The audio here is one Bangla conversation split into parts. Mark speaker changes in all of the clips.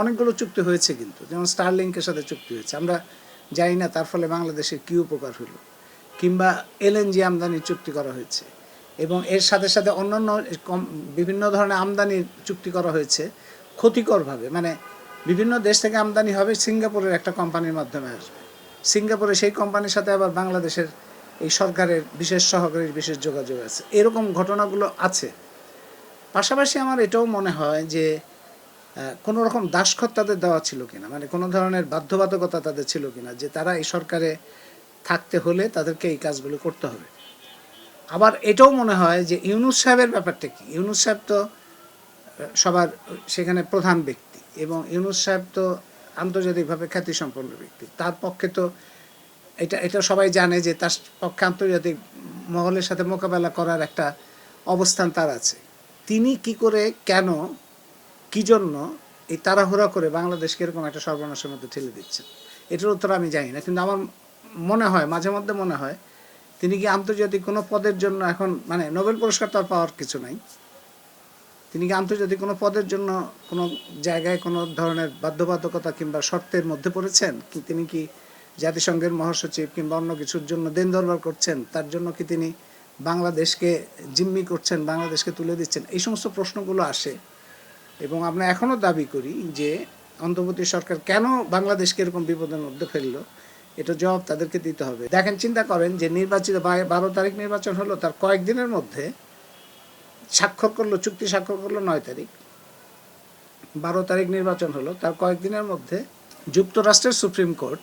Speaker 1: অনেকগুলো চুক্তি হয়েছে কিন্তু, যেমন স্টারলিংকের সাথে চুক্তি হয়েছে, আমরা জানি না তার ফলে বাংলাদেশের কী উপকার হলো, কিংবা এলএনজি আমদানির চুক্তি করা হয়েছে, এবং এর সাথে সাথে অন্যান্য বিভিন্ন ধরনের আমদানির চুক্তি করা হয়েছে ক্ষতিকরভাবে। মানে বিভিন্ন দেশ থেকে আমদানি হবে, সিঙ্গাপুরের একটা কোম্পানির মাধ্যমে আসবে, সিঙ্গাপুরে সেই কোম্পানির সাথে আবার বাংলাদেশের এই সরকারের বিশেষ সহকারীর বিশেষ যোগাযোগ আছে, এরকম ঘটনাগুলো আছে। পাশাপাশি আমার এটাও মনে হয় যে কোনো রকম দাসখত তাদের দেওয়া ছিল কিনা, মানে কোনো ধরনের বাধ্যবাধকতা তাদের ছিল কিনা যে তারা এই সরকারে থাকতে হলে তাদেরকে এই কাজগুলো করতে হবে। আবার এটাও মনে হয় যে ইউনূস সাহেবের ব্যাপারটা কি, ইউনূস সাহেব তো সবার সেখানে প্রধান ব্যক্তি, এবং ইউনূস সাহেব তো আন্তর্জাতিকভাবে খ্যাতিসম্পন্ন ব্যক্তি, তার পক্ষে তো এটা সবাই জানে যে তার পক্ষে আন্তর্জাতিক মহলের সাথে মোকাবেলা করার একটা অবস্থান তার আছে। তিনি কি করে, কেন, কী জন্য এই তাড়াহুড়া করে বাংলাদেশকে এরকম একটা সর্বনাশের মধ্যে ঠেলে দিচ্ছেন, এটার উত্তর আমি জানি না। কিন্তু আমার মনে হয়, মাঝে মধ্যে মনে হয়, তিনি কি আন্তর্জাতিক কোনো পদের জন্য এখন, মানে নোবেল পুরস্কার তার পাওয়ার কিছু নাই, তিনি কি আন্তর্জাতিক কোনো পদের জন্য কোনো জায়গায় কোনো ধরনের বাধ্যবাধকতা কিংবা শর্তের মধ্যে পড়েছেন? তিনি কি জাতিসংঘের মহাসচিব কিংবা অন্য কিছুর জন্য দেন দরবার করছেন? তার জন্য কি তিনি বাংলাদেশকে জিম্মি করছেন, বাংলাদেশকে তুলে দিচ্ছেন? এই সমস্ত প্রশ্নগুলো আসে, এবং আমরা এখনও দাবি করি যে অন্তর্বর্তী সরকার কেন বাংলাদেশকে এরকম বিপদের মধ্যে ফেললো, এটা জবাব তাদেরকে দিতে হবে। দেখেন, চিন্তা করেন যে নির্বাচিত 12 তারিখ নির্বাচন হলো, তার কয়েকদিনের মধ্যে স্বাক্ষর করলো, চুক্তি স্বাক্ষর করলো 9 তারিখ, 12 তারিখ নির্বাচন হলো, তার কয়েকদিনের মধ্যে যুক্তরাষ্ট্রের সুপ্রিম কোর্ট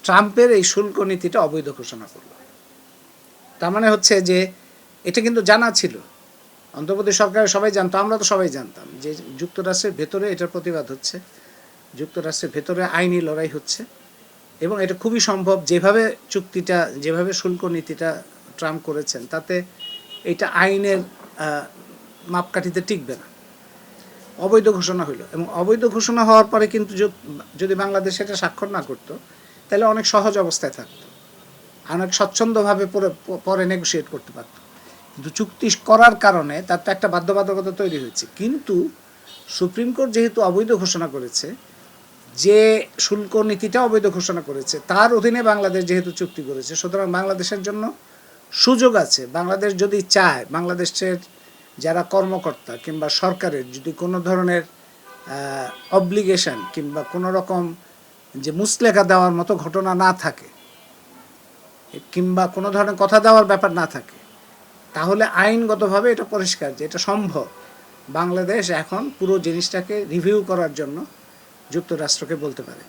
Speaker 1: ট্রাম্পের এই শুল্ক নীতিটা অবৈধ ঘোষণা করলো। তার মানে হচ্ছে যে এটা কিন্তু জানা ছিল, অন্তর্বর্তী সরকারের সবাই জানতো, আমরা তো সবাই জানতাম যে যুক্তরাষ্ট্রের ভেতরে এটার প্রতিবাদ হচ্ছে, যুক্তরাষ্ট্রের ভেতরে আইনি লড়াই হচ্ছে, এবং এটা খুবই সম্ভব যেভাবে চুক্তিটা, যেভাবে শুল্ক নীতিটা ট্রাম্প করেছেন, তাতে এটা আইনের মাপকাঠিতে টিকবে না, অবৈধ ঘোষণা হইল। এবং অবৈধ ঘোষণা হওয়ার পরে কিন্তু যদি বাংলাদেশ এটা স্বাক্ষর না করতো, তাহলে অনেক সহজ অবস্থায় থাকতো, অনেক স্বচ্ছন্দভাবে পরে নেগোশিয়েট করতে পারত। কিন্তু চুক্তি করার কারণে তার তো একটা বাধ্যবাধকতা তৈরি হয়েছে। কিন্তু সুপ্রিম কোর্ট যেহেতু অবৈধ ঘোষণা করেছে, যে শুল্ক নীতিটা অবৈধ ঘোষণা করেছে, তার অধীনে বাংলাদেশ যেহেতু চুক্তি করেছে, সুতরাং বাংলাদেশের জন্য সুযোগ আছে। বাংলাদেশ যদি চায়, বাংলাদেশের যারা কর্মকর্তা কিংবা সরকারের যদি কোনো ধরনের অব্লিগেশন কিংবা কোনো রকম যে মুচলেখা দেওয়ার মতো ঘটনা না থাকে, কিংবা কোনো ধরনের কথা দেওয়ার ব্যাপার না থাকে, তাহলে আইনগতভাবে এটা পরিষ্কার যে এটা সম্ভব। বাংলাদেশ এখন পুরো জিনিসটাকে রিভিউ করার জন্য যুক্তরাষ্ট্রকে বলতে পারে।